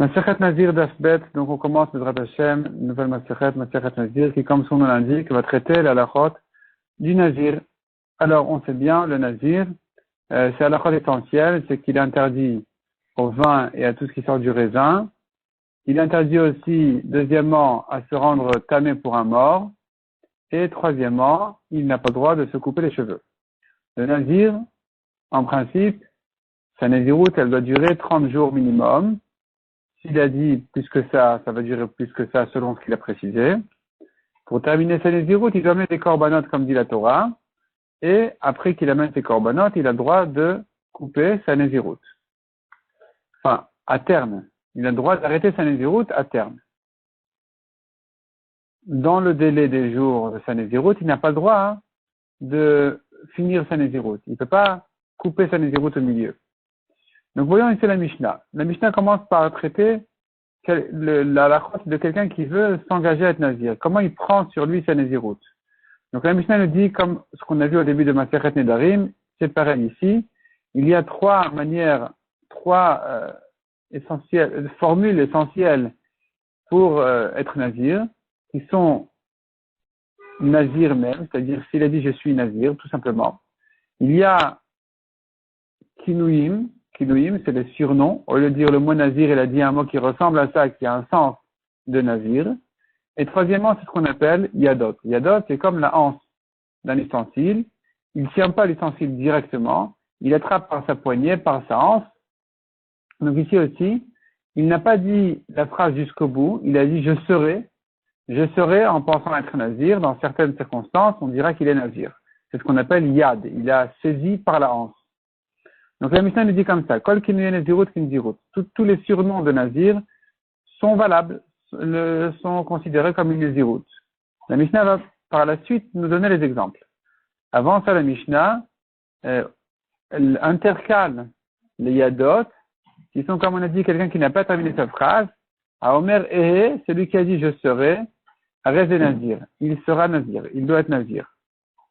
Masechet Nazir d'Asbet, donc on commence Bezrat Hashem, nouvelle Masechet Nazir, qui comme son nom l'indique, va traiter la halachot du Nazir. Alors on sait bien, le Nazir, c'est la halachot essentielle, c'est qu'il est interdit au vin et à tout ce qui sort du raisin. Il est interdit aussi, deuxièmement, à se rendre tamé pour un mort. Et troisièmement, il n'a pas le droit de se couper les cheveux. Le Nazir, en principe, sa Naziroute, elle doit durer 30 jours minimum. S'il a dit plus que ça va durer plus que ça selon ce qu'il a précisé. Pour terminer sa Naziroute, il doit mettre des corbanotes comme dit la Torah. Et après qu'il amène ses corbanotes, il a le droit de couper sa Naziroute. Enfin, à terme. Il a le droit d'arrêter sa Naziroute à terme. Dans le délai des jours de sa Naziroute, il n'a pas le droit de finir sa Naziroute. Il ne peut pas couper sa Naziroute au milieu. Donc voyons ici la Mishnah. La Mishnah commence par traiter la halachot de quelqu'un qui veut s'engager à être Nazir. Comment il prend sur lui sa Naziroute. Donc la Mishnah nous dit, comme ce qu'on a vu au début de Masechet Nedarim, c'est pareil ici. Il y a trois formules essentielles pour être Nazir, qui sont Nazir même, c'est-à-dire s'il a dit je suis Nazir, tout simplement. Il y a Kinouim, c'est les surnoms. Au lieu de dire le mot Nazir, il a dit un mot qui ressemble à ça, qui a un sens de Nazir. Et troisièmement, c'est ce qu'on appelle Yadot. Yadot, c'est comme la hanse d'un ustensile. Il ne tient pas l'ustensile directement. Il attrape par sa poignée, par sa hanse. Donc ici aussi, il n'a pas dit la phrase jusqu'au bout. Il a dit je serai en pensant être Nazir. Dans certaines circonstances, on dira qu'il est Nazir. C'est ce qu'on appelle Yad. Il a saisi par la hanse. Donc la Mishnah nous dit comme ça, Kol Kinouye Nazirut Kinzirut. Tous les surnoms de Nazir sont valables, sont considérés comme une Nazirut. La Mishnah va par la suite nous donner les exemples. Avant ça, la Mishnah intercale les Yadot, qui sont, comme on a dit, quelqu'un qui n'a pas terminé sa phrase. À Omer Ehe, celui qui a dit je serai, Arez Nazir. Il sera Nazir, il doit être Nazir.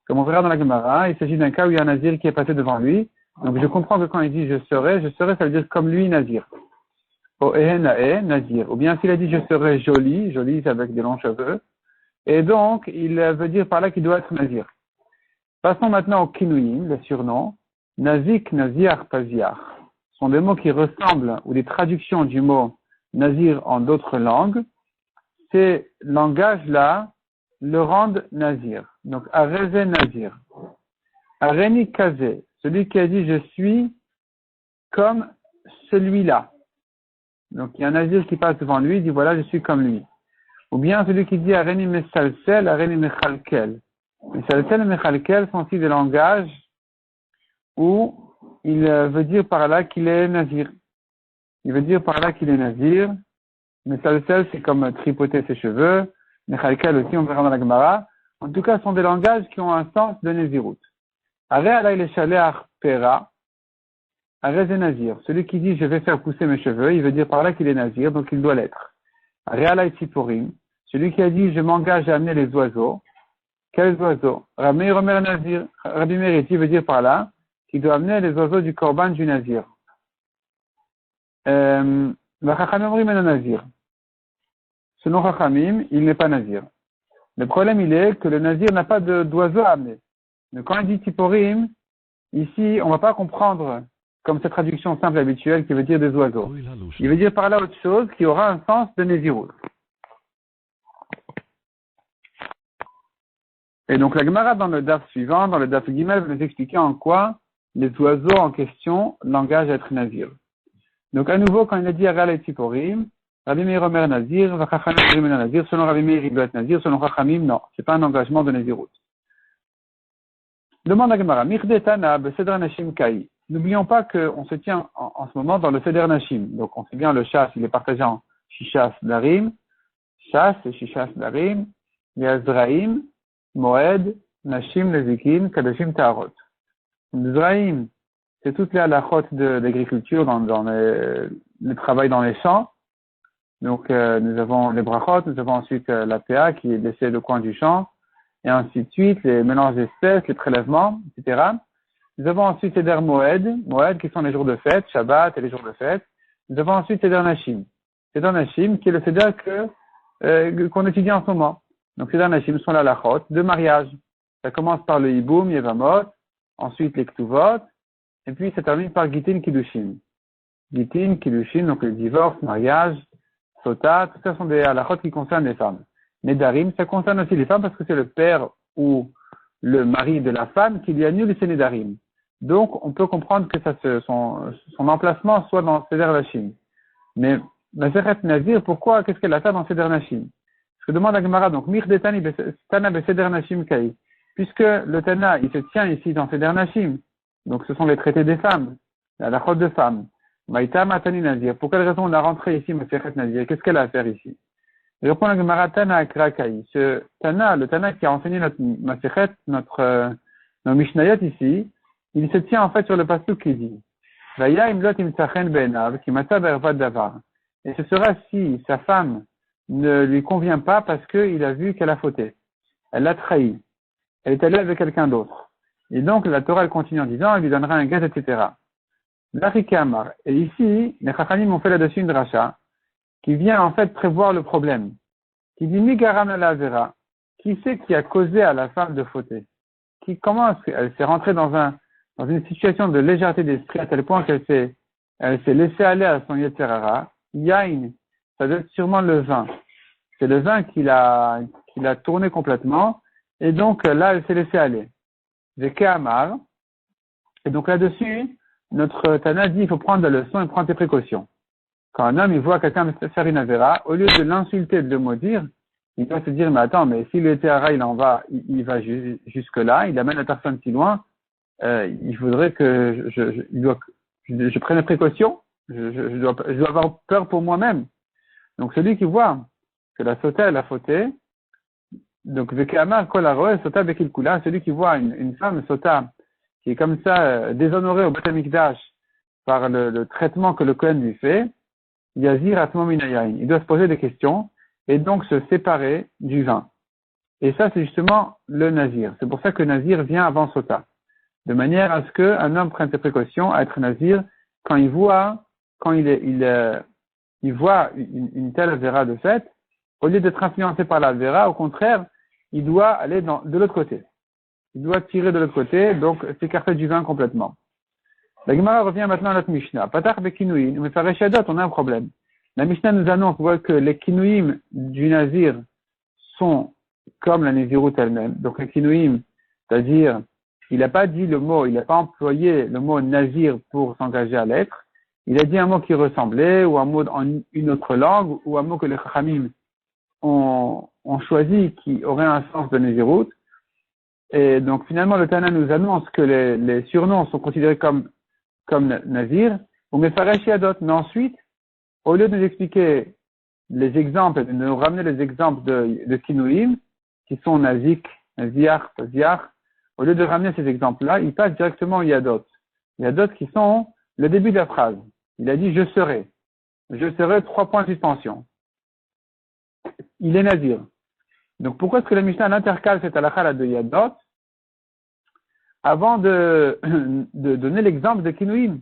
Comme on verra dans la Gemara, il s'agit d'un cas où il y a un Nazir qui est passé devant lui. Donc je comprends que quand il dit je serai, ça veut dire comme lui, Nazir. O Ehenae, Nazir. Ou bien s'il a dit je serai joli c'est avec des longs cheveux. Et donc, il veut dire par là qu'il doit être Nazir. Passons maintenant au Kinouim, le surnom. Nazik, Nazir, Taziar. Ce sont des mots qui ressemblent, ou des traductions du mot Nazir en d'autres langues. Ces langages-là le rendent Nazir. Donc, Areze Nazir. Areni Kaze. Celui qui a dit je suis comme celui-là. Donc il y a un Nazir qui passe devant lui, il dit voilà je suis comme lui. Ou bien celui qui dit Areni Mesalsel, Areni Mechalkel. Mesalsel et Mechalkel sont aussi des langages où il veut dire par là qu'il est Nazir. Il veut dire par là qu'il est Nazir. Mesalsel c'est comme tripoter ses cheveux. Mechalkel aussi on verra dans la Gemara. En tout cas ce sont des langages qui ont un sens de Nazirut. Are alay le shaleach pera, are c'est Nazir. Celui qui dit je vais faire pousser mes cheveux, il veut dire par là qu'il est Nazir, donc il doit l'être. Are alay tziporim, celui qui a dit je m'engage à amener les oiseaux. Quels oiseaux? Rabbi Meir Nazir. Rabbi Meir veut dire par là qu'il doit amener les oiseaux du korban du Nazir. Chachamim omrim eno Nazir. Selon Chachamim, il n'est pas Nazir. Le problème il est que le Nazir n'a pas d'oiseaux à amener. Mais quand il dit Tiporim, ici, on ne va pas comprendre comme cette traduction simple habituelle qui veut dire des oiseaux. Il veut dire par là autre chose qui aura un sens de Nézirut. Et donc la Gemara dans le daf suivant, dans le daf Gimel, va nous expliquer en quoi les oiseaux en question l'engagent à être Nazir. Donc à nouveau, quand il a dit Aral et Tiporim, Rabbi Meir Omer Nazir, Chachamim Omer Nazir, selon Rabbi Meir il doit être Nazir, selon Chachamim, non, c'est pas un engagement de Nézirut. Demande à Gemara, Mirdetana Beseder Nashim Kai. N'oublions pas qu'on se tient en ce moment dans le Seder Nashim. Donc on sait bien le Shas, il est partagé en Shishas Darim, Shas et Shishas Darim, Yazraim, Moed, Nashim Lezikin, Kadashim Taharot. Zraim, c'est toutes les halachot de l'agriculture, dans le travail dans les champs. Donc nous avons les brachot, nous avons ensuite la PA qui est laissée le coin du champ. Et ainsi de suite, les mélanges d'espèces, les prélèvements, etc. Nous avons ensuite les der Moed qui sont les jours de fête, Shabbat et les jours de fête. Nous avons ensuite les der Nashim. Seder Nashim, qui est le Seder qu'on étudie en ce moment. Donc, Seder Nashim sont la halachot de mariage. Ça commence par le Hiboum, Yevamot, ensuite les Ktuvot, et puis ça termine par Gitin, Kiddushin. Gitin, Kiddushin, donc le divorce, mariage, Sota, tout ça sont des halachot qui concernent les femmes. Nedarim, ça concerne aussi les femmes parce que c'est le père ou le mari de la femme qui lui annule ses Nedarim. Donc, on peut comprendre que son emplacement soit dans Seder Nashim. Mais, Masechet Nazir, pourquoi, qu'est-ce qu'elle a fait dans Seder Nashim? Ce que demande la Gemara, donc, Mir Detani Tana be Seder Nashim Kai. Puisque le Tana, il se tient ici dans Seder Nashim. Donc, ce sont les traités des femmes, la halachot de femmes. Maïta Matani Nazir. Pour quelle raison on a rentré ici, Masechet Nazir? Qu'est-ce qu'elle a à faire ici? Il répond la Gemara Tana Akra Kai. Ce Tana, le Tana qui a enseigné notre Masechet, nos Mishnayot ici, il se tient en fait sur le pasuk qui dit Vaya imlot imtsachen be'enav ki mata bervad davar. Et ce sera si sa femme ne lui convient pas parce qu'il a vu qu'elle a fauté. Elle l'a trahi. Elle est allée avec quelqu'un d'autre. Et donc la Torah elle continue en disant elle lui donnera un gaz, etc. L'Arikamar. Et ici, les Chachamim ont fait là-dessus une dracha qui vient en fait prévoir le problème. Qui dit Migaram la vera. Qui c'est qui a causé à la femme de fauter? Comment elle s'est rentrée dans une situation de légèreté d'esprit à tel point qu'elle s'est laissée aller à son Yetzerara. Yain, ça doit être sûrement le vin. C'est le vin qui l'a tourné complètement. Et donc, là, elle s'est laissée aller. Veke Amar. Et donc, là-dessus, notre Tana dit, il faut prendre la leçon et prendre tes précautions. Quand un homme, il voit quelqu'un faire une avéra, au lieu de l'insulter, de le maudire, il doit se dire, mais attends, mais si le Yetzerara, il va jusque-là, il amène la personne si loin, il faudrait que je prenne des précautions. Je dois avoir peur pour moi-même. Donc, celui qui voit que la sota, elle a fauté, donc, Vekama, Kolaroe, Sota, Bekilkula, celui qui voit une femme sota, qui est comme ça, déshonorée au Beth Amikdash par le traitement que le Kohen lui fait, Yazir Atmo Minayain. Il doit se poser des questions et donc se séparer du vin. Et ça, c'est justement le Nazir. C'est pour ça que Nazir vient avant Sota. De manière à ce qu'un homme prenne ses précautions à être Nazir quand il voit une telle avéra de fait, au lieu d'être influencé par la avéra, au contraire, il doit aller de l'autre côté. Il doit tirer de l'autre côté, donc s'écarter du vin complètement. La Gemara revient maintenant à notre Mishnah. Patach bekinuim, mais fareshadot, on a un problème. La Mishnah nous annonce que les kinuim du Nazir sont comme la Nézirut elle-même. Donc les kinuim, c'est-à-dire, il n'a pas dit le mot, il n'a pas employé le mot Nazir pour s'engager à l'être. Il a dit un mot qui ressemblait, ou un mot en une autre langue, ou un mot que les Chachamim ont choisi qui aurait un sens de Nézirut. Et donc finalement le Tana nous annonce que les surnoms sont considérés comme Nazir, ou Mefaresh Yadot. Mais ensuite, au lieu de nous expliquer les exemples, de nous ramener les exemples de Kinuim, qui sont Nazik, Naziar, Taziar, au lieu de ramener ces exemples-là, il passe directement au Yadot. Yadot qui sont le début de la phrase. Il a dit je serai. Je serai 3 points de suspension. Il est Nazir. Donc pourquoi est-ce que la Mishnah intercale cette halakha de Yadot avant de donner l'exemple de Kinuim?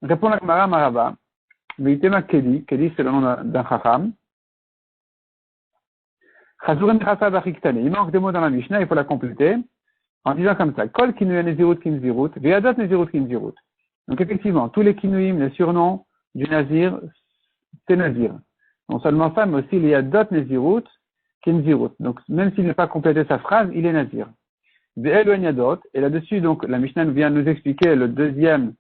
Répond la Gemara Marava. Veitema Kedi. Kedi c'est le nom d'un Chacham. Il manque des mots dans la Mishnah, il faut la compléter en disant comme ça. Kol Kinuim Nezirut Kinzirut. Veyadot Nezirut Kinzirut. Donc effectivement, tous les Kinuim, les surnoms du Nazir, c'est Nazir. Non seulement ça, mais aussi les Yadot Nezirut Kinzirut. Donc même s'il n'a pas complété sa phrase, il est Nazir. Ve'elu Yadot. Et là-dessus, donc, la Mishnah vient nous expliquer le deuxième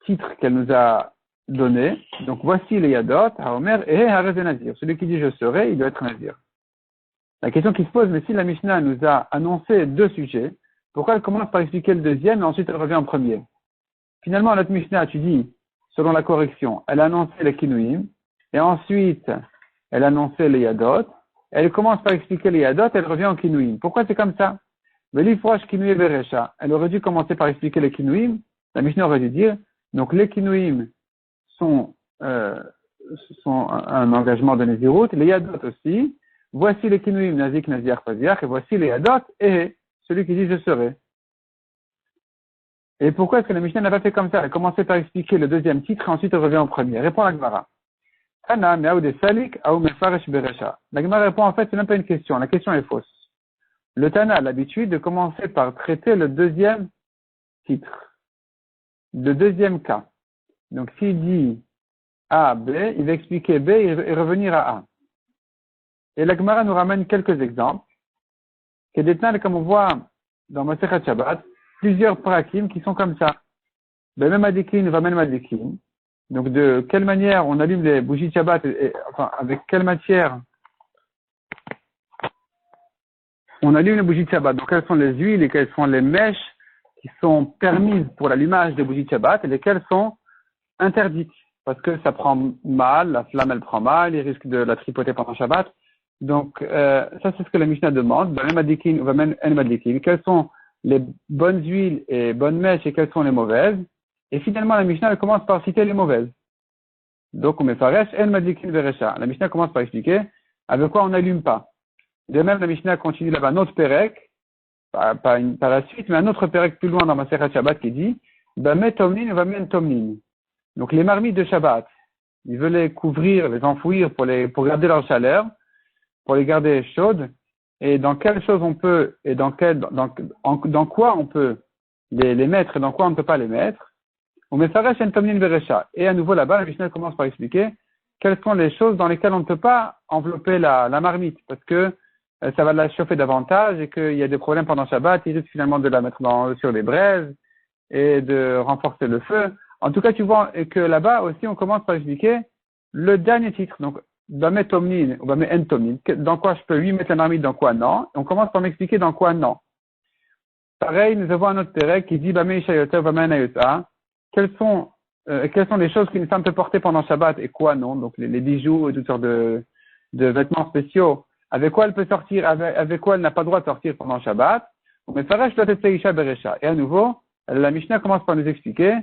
titre qu'elle nous a donné. Donc voici les Yadot, Haomer et Harez Nazir. Celui qui dit je serai, il doit être Nazir. La question qui se pose, mais si la Mishnah nous a annoncé 2 sujets, pourquoi elle commence par expliquer le deuxième et ensuite elle revient en premier? Finalement, notre Mishnah, tu dis, selon la correction, elle a annoncé les Kinuim, et ensuite elle a annoncé les Yadot, elle commence par expliquer les Yadot, elle revient au Kinuim. Pourquoi c'est comme ça? Velifrosh Kinuim Beresha. Elle aurait dû commencer par expliquer les Kinuim, la Mishnah aurait dû dire, donc les Kinuim sont un engagement de Nézirut, les Yadot aussi. Voici les Kinuim Nazik, Naziar, Faziach, et voici les Yadot, et celui qui dit je serai. Et pourquoi est-ce que la Mishnah n'a pas fait comme ça? Elle a commencé par expliquer le deuxième titre et ensuite elle revient au premier. Répond la Gemara. Tana, me'aou de salik, aou mefaresh beresha. La Gemara répond en fait, c'est même pas une question. La question est fausse. Le Tana a l'habitude de commencer par traiter le deuxième titre, le deuxième cas. Donc s'il dit A, B, il va expliquer B et revenir à A. Et la Gemara nous ramène quelques exemples. Que détenant, comme on voit dans Masechet Shabbat, plusieurs prakim qui sont comme ça. Ben Madikin, Vamen Madikin. Donc de quelle manière on allume les bougies de Shabbat, enfin avec quelle matière on allume les bougies de Shabbat. Donc quelles sont les huiles et quelles sont les mèches qui sont permises pour l'allumage des bougies de Shabbat et lesquelles sont interdites. Parce que ça prend mal, la flamme elle prend mal, il risque de la tripoter pendant Shabbat. Donc ça c'est ce que la Mishnah demande. Vamen Madikin ou Vamen Madikin. Quelles sont les bonnes huiles et bonnes mèches et quelles sont les mauvaises? Et finalement, la Mishnah, elle commence par citer les mauvaises. Donc, on met faresh, en madikin veresha. La Mishnah commence par expliquer avec quoi on n'allume pas. De même, la Mishnah continue là-bas, un autre perek, par la suite, mais un autre perek plus loin dans Masechet Shabbat qui dit, Bamet tomnin va men tomnin. Donc, les marmites de Shabbat, ils veulent les couvrir, les enfouir pour garder leur chaleur, pour les garder chaudes. Et dans quelle chose on peut, et dans quoi on peut les mettre et dans quoi on ne peut pas les mettre. Et à nouveau là-bas, la Mishnah commence par expliquer quelles sont les choses dans lesquelles on ne peut pas envelopper la marmite, parce que ça va la chauffer davantage et qu'il y a des problèmes pendant Shabbat, il risque finalement de la mettre sur les braises et de renforcer le feu. En tout cas, tu vois que là-bas aussi, on commence par expliquer le dernier titre. Donc, Bamé Tomnin ou Bamé En Tomnin, dans quoi je peux lui mettre la marmite, dans quoi non. Et on commence par m'expliquer dans quoi non. Pareil, nous avons un autre pérec qui dit Bamé Ishayota ou Bamé Anayota. Quelles sont les choses qu'une femme peut porter pendant Shabbat et quoi non? Donc les bijoux et toutes sortes de vêtements spéciaux. Avec quoi elle peut sortir, avec quoi elle n'a pas le droit de sortir pendant Shabbat. Mais Faresh doit être Seisha Beresha. Et à nouveau, la Mishnah commence par nous expliquer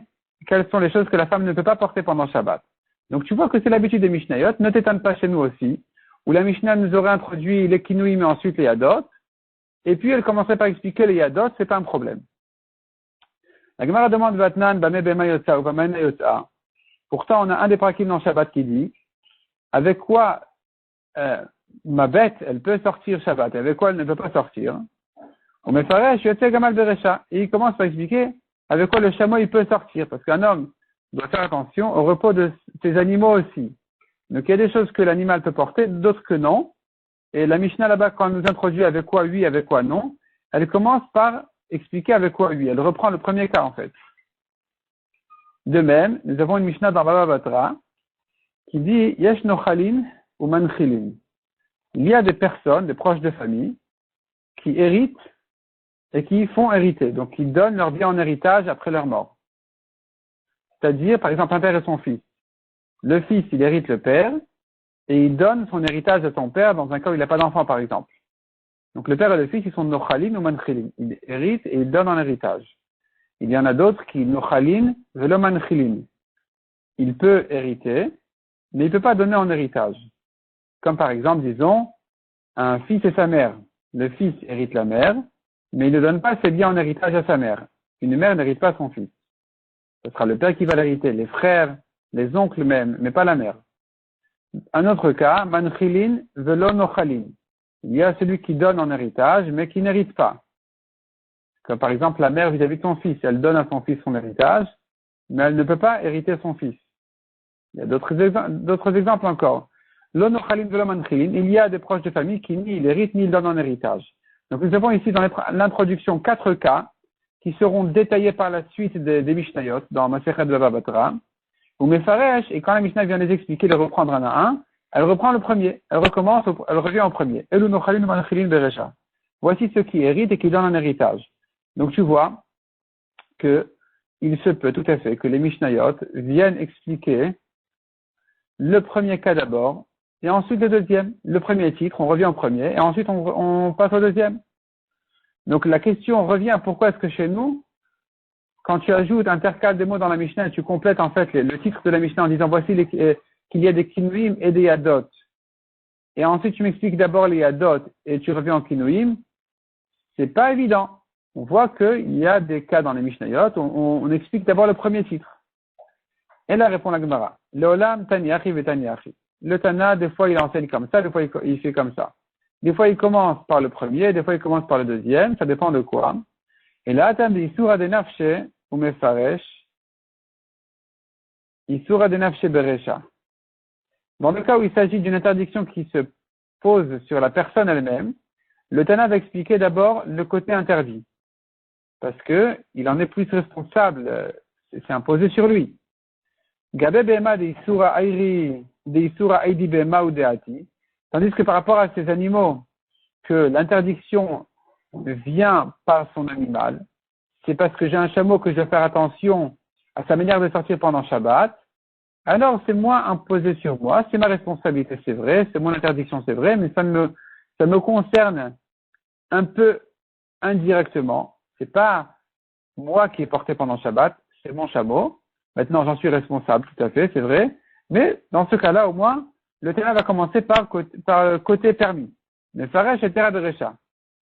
quelles sont les choses que la femme ne peut pas porter pendant Shabbat. Donc tu vois que c'est l'habitude des Mishnayot. Ne t'étonne pas chez nous aussi, où la Mishnah nous aurait introduit les Kinouim et ensuite les Yadot. Et puis elle commencerait par expliquer les Yadot, c'est pas un problème. La Gemara demande Vatnan, Bamé Bema Yotza ou Bamena Yotza. Pourtant, on a un des prakim dans Shabbat qui dit avec quoi ma bête, elle peut sortir Shabbat et avec quoi elle ne peut pas sortir. On met Faresh, Yotze Gamal Beresha. Et il commence par expliquer avec quoi le chameau il peut sortir. Parce qu'un homme doit faire attention au repos de ses animaux aussi. Donc il y a des choses que l'animal peut porter, d'autres que non. Et la Mishnah là-bas, quand elle nous introduit avec quoi oui, avec quoi non, elle commence par expliquer avec quoi oui. Elle reprend le premier cas en fait. De même, nous avons une Mishnah dans Baba Batra qui dit Yesh nochalin ou manchilin. Il y a des personnes, des proches de famille, qui héritent et qui font hériter. Donc qui donnent leur bien en héritage après leur mort. C'est-à-dire, par exemple, un père et son fils. Le fils, il hérite le père et il donne son héritage à son père dans un cas où il n'a pas d'enfant, par exemple. Donc le père et le fils, ils sont nochalin ou manchilin. Ils héritent et ils donnent en héritage. Il y en a d'autres qui nochalin velo manchilin. Il peut hériter, mais il ne peut pas donner en héritage. Comme par exemple, disons, un fils et sa mère. Le fils hérite la mère, mais il ne donne pas ses biens en héritage à sa mère. Une mère n'hérite pas son fils. Ce sera le père qui va l'hériter, les frères, les oncles même, mais pas la mère. Un autre cas, manchilin velo nochalin. Il y a celui qui donne en héritage, mais qui n'hérite pas. Comme par exemple la mère vis-à-vis de son fils. Elle donne à son fils son héritage, mais elle ne peut pas hériter son fils. Il y a d'autres exemples encore. L'onochalin de l'omanchilin, il y a des proches de famille qui ni il hérite ni il donne en héritage. Donc nous avons ici dans l'introduction 4 cas qui seront détaillés par la suite des Mishnayot dans Masechet Baba Batra. Ou Mefaresh, et quand la Mishnah vient les expliquer, les reprendre un à un, elle reprend le premier, elle revient en premier. Voici ceux qui héritent et qui donnent un héritage. Donc tu vois que il se peut tout à fait que les Mishnayot viennent expliquer le premier cas d'abord, et ensuite le deuxième. Le premier titre, on revient au premier, et ensuite on passe au deuxième. Donc la question revient, pourquoi est-ce que chez nous, quand tu ajoutes, intercales des mots dans la Mishnah, tu complètes en fait le titre de la Mishnah en disant voici qu'il y a des kinuim et des yadot. Et ensuite tu m'expliques d'abord les yadot et tu reviens en kinuim. C'est pas évident. on voit qu'il y a des cas dans les Mishnayot, on explique d'abord le premier titre. Et là répond la Gemara. Leolam Taniachi Vetaniachi. Le Tana, des fois il enseigne comme ça, des fois il fait comme ça. Des fois il commence par le premier, des fois il commence par le deuxième, ça dépend de quoi. Et là, Tam Isura de Nafshe ou Mefaresh, Isura de Nafshe Beresha. Dans le cas où il s'agit d'une interdiction qui se pose sur la personne elle-même, le Tana va expliquer d'abord le côté interdit. Parce que il en est plus responsable, c'est imposé sur lui. Gabe Bema de Isura Airi, de Isura Aidi Bema ou Deati. Tandis que par rapport à ces animaux, que l'interdiction vient par son animal, c'est parce que j'ai un chameau que je dois faire attention à sa manière de sortir pendant Shabbat, alors c'est moins imposé sur moi, c'est ma responsabilité, c'est vrai, c'est mon interdiction, c'est vrai, mais ça me concerne un peu indirectement. C'est pas moi qui ai porté pendant Shabbat, c'est mon chameau. Maintenant, j'en suis responsable, tout à fait, c'est vrai. Mais dans ce cas-là, au moins, le Tana va commencer par côté permis. Le Faresh et Terra de Recha.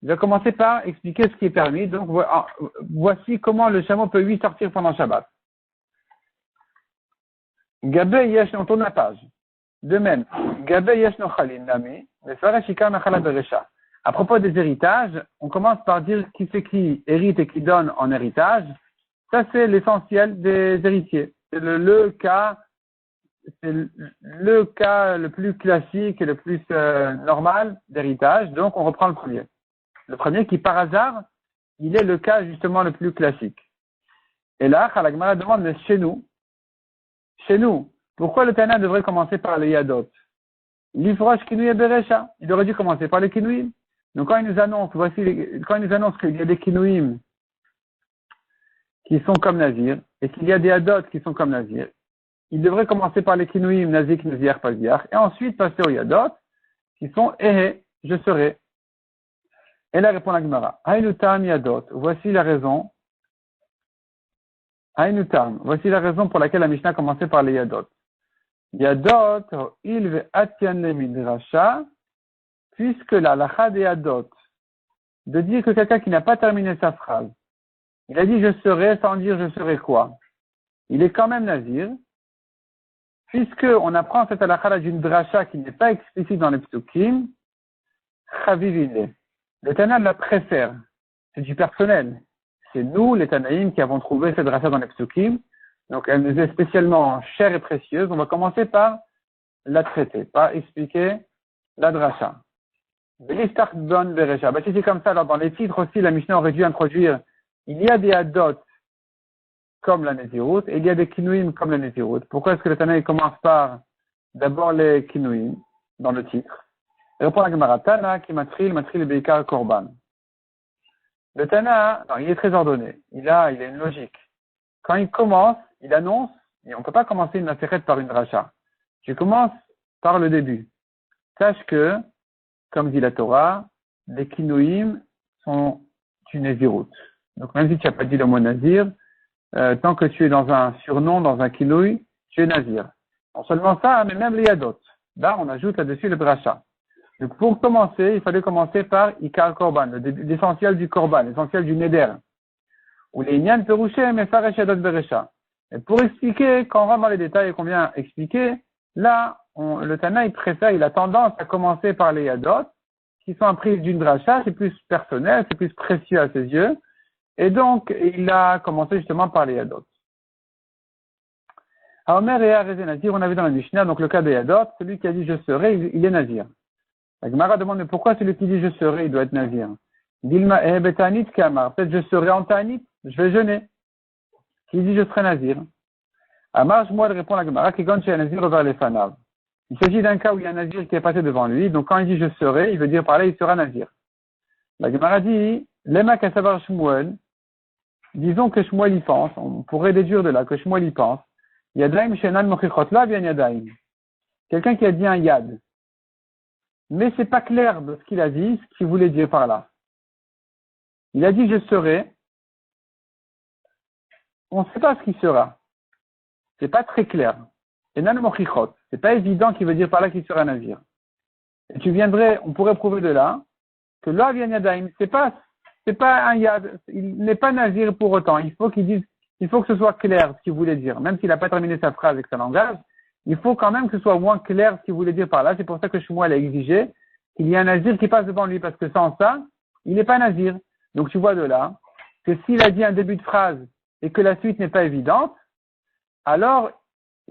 Il va commencer par expliquer ce qui est permis. Donc, voici comment le chameau peut lui sortir pendant Shabbat. Gabé yesh, on tourne la page. De même, Gabé yesh no chalin nami, le Faresh ikar nachala de Recha. À propos des héritages, on commence par dire qui c'est qui hérite et qui donne en héritage. Ça, c'est l'essentiel des héritiers. C'est le cas le plus classique et le plus normal d'héritage. Donc, on reprend le premier. Le premier qui, par hasard, il est le cas justement le plus classique. Et là, Khalagmara demande, mais chez nous, pourquoi le Tana devrait commencer par les Yadot? L'Ifrosh Kinouy et Beresha. Il aurait dû commencer par les Kinouim. Donc, quand il nous annonce qu'il y a des Kinouim qui sont comme Nazir, et qu'il y a des Yadot qui sont comme Nazir, il devrait commencer par les Kinouim, Nazik, Nazir, Paziar, et ensuite passer aux Yadot, qui sont je serai. Et là répond la Gemara. Haïnutam Yadot. Voici la raison pour laquelle la Mishnah a commencé par les Yadot. Yadot, il veut atiane midrasha, puisque la lacha des Yadot, de dire que quelqu'un qui n'a pas terminé sa phrase, il a dit je serai sans dire je serai quoi. Il est quand même Nazir, puisque on apprend cette halakha d'une dracha qui n'est pas explicite dans les psukim, chavivine. Le Tana la préfère. C'est du personnel. C'est nous, les Tanaïm, qui avons trouvé cette dracha dans les psukim. Donc, elle nous est spécialement chère et précieuse. On va commencer par la traiter, par expliquer la dracha. Belistach don beresha. Si c'est comme ça, alors dans les titres aussi, la Mishnah aurait dû introduire, il y a des adot comme la Nézirut, et il y a des kinouim comme la Nézirut. Pourquoi est-ce que le Tana commence par d'abord les kinouim dans le titre? Répond la Gemara, Tana qui matril beikar korban. Le Tana, il est très ordonné. Il a une logique. Quand il commence, il annonce, et on ne peut pas commencer une affaire par une dracha. Je commence par le début. Sache que, comme dit la Torah, les kinouim sont une Nézirut. Donc même si tu n'as pas dit le mot Nazir, tant que tu es dans un surnom, dans un kinouï, tu es Nazir. Non seulement ça, mais même les Yadot. Là, on ajoute là-dessus le dracha. Donc, pour commencer, il fallait commencer par Ikar Korban, l'essentiel du Korban, l'essentiel du Neder. Ou les Inyan Perouché, mais Faresh Yadot Beresha. Et pour expliquer, quand on rentre dans les détails et qu'on vient expliquer, là, le Tana, il a tendance à commencer par les Yadot, qui sont prises d'une dracha, c'est plus personnel, c'est plus précieux à ses yeux. Et donc, il a commencé justement par les Yadot. À Omer et à Rezé Nazir, on avait dans la Mishnah, donc le cas des Yadot, celui qui a dit je serai, il est Nazir. La Gemara demande, mais pourquoi celui qui dit je serai, il doit être Nazir? Dilma betanit kamar, peut-être je serai en tanit, je vais jeûner. Qui dit je serai Nazir? Amar, moi, répond la Gemara, qui gonche Nazir vers les fanav. Il s'agit d'un cas où il y a un Nazir qui est passé devant lui, donc quand il dit je serai, il veut dire par là, il sera Nazir. La Gemara dit, lema kasavar Shmuel, disons que Shmuel y pense, on pourrait déduire de là que Shmuel y pense, Yadaim shenan mochichot la bien Yadaim. Quelqu'un qui a dit un Yad. Mais c'est pas clair de ce qu'il a dit, ce qu'il voulait dire par là. Il a dit je serai. On ne sait pas ce qui sera. C'est pas très clair. Et nan mochichot. C'est pas évident qu'il veut dire par là qu'il sera Nazir. Et on pourrait prouver de là que là bien Yadaim, c'est pas c'est pas un yad. Il n'est pas nazir pour autant. Il faut que ce soit clair ce qu'il voulait dire. Même s'il n'a pas terminé sa phrase avec son langage, il faut quand même que ce soit au moins clair ce qu'il voulait dire par là. C'est pour ça que Shmuel a exigé qu'il y ait un nazir qui passe devant lui, parce que sans ça, il n'est pas nazir. Donc tu vois de là que s'il a dit un début de phrase et que la suite n'est pas évidente, alors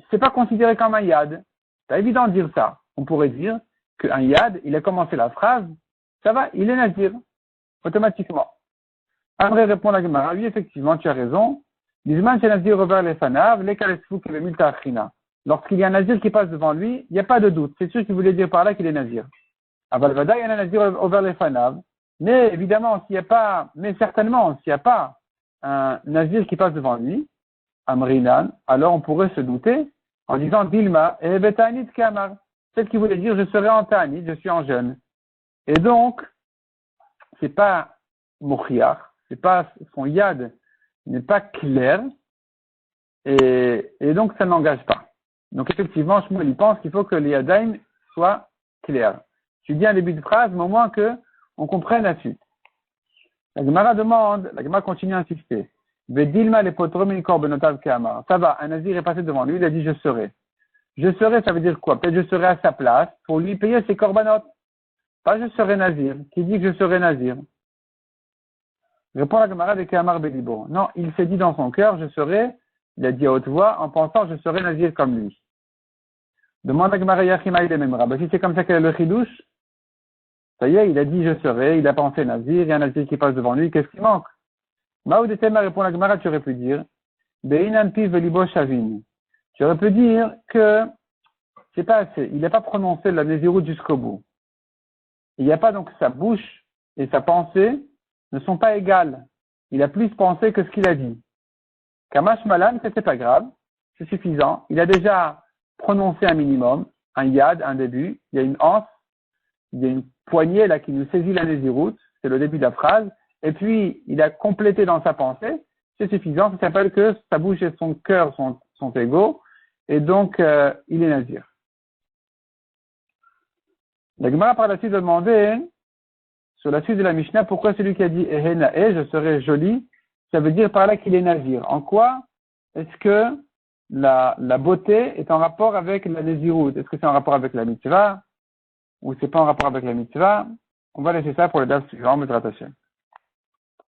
c'est pas considéré comme un yad. C'est pas évident de dire ça. On pourrait dire qu'un yad, il a commencé la phrase, ça va, il est nazir, automatiquement. André répond à la Gemara, oui, effectivement, tu as raison. L'isman chez nazir revers les fanav, les kalesfou et milta achina. Lorsqu'il y a un nazir qui passe devant lui, il n'y a pas de doute. C'est sûr qu'il voulait dire par là qu'il est nazir. À Valvada, il y a un nazir over les fanav. Mais évidemment, certainement, s'il n'y a pas un nazir qui passe devant lui, Amrinan, alors on pourrait se douter en disant Dilma et Betanit Kamar. Peut-être qu'il voulait dire je serai en Tanit, je suis en jeûne. Et donc, c'est pas Mochiach, c'est pas son yad n'est pas clair, et donc ça n'engage pas. Donc effectivement, Shmuel il pense qu'il faut que les yadaim soient clairs. Tu dis un début de phrase, mais au moins que on comprenne la suite. La Gemara continue à insister. Vedilma les potromim korbenotav ke'amar. Ça va, un nazir est passé devant lui, il a dit je serai. Je serai, ça veut dire quoi? Peut-être je serai à sa place pour lui payer ses korbanot. Pas je serai nazir. Qui dit que je serai nazir? Répond la Gemara de Ke'amar Belibo. Non, il s'est dit dans son cœur, je serai, il a dit à haute voix, en pensant je serai nazir comme lui. Demande à Gemara Yachima il est même rabbi. Si c'est comme ça qu'elle est le chidouche, ça y est, il a dit je serai, il a pensé nazir, il y a un nazir qui passe devant lui, qu'est-ce qui manque? Maoudetema répond la Gemara, tu aurais pu dire, Beinan pi velibo shavin. Tu aurais pu dire que c'est pas assez, il n'a pas prononcé la nézirut jusqu'au bout. Il n'y a pas donc sa bouche et sa pensée ne sont pas égales. Il a plus pensé que ce qu'il a dit. Kamash Malan, c'est pas grave, c'est suffisant. Il a déjà prononcé un minimum, un yad, un début. Il y a une anse, il y a une poignée là qui nous saisit la nézirut, c'est le début de la phrase. Et puis, il a complété dans sa pensée, c'est suffisant. Ça s'appelle que sa bouche et son cœur sont égaux. Et donc, il est nazir. La Gemara par la suite a demandé, sur la suite de la Mishnah, pourquoi celui qui a dit Ehenae, je serai joli, ça veut dire par là qu'il est nazir. En quoi est-ce que la beauté est en rapport avec la nézirut? Est-ce que c'est en rapport avec la mitzvah ou c'est pas en rapport avec la mitzvah? On va laisser ça pour le DAF suivant, Bezrat Hashem.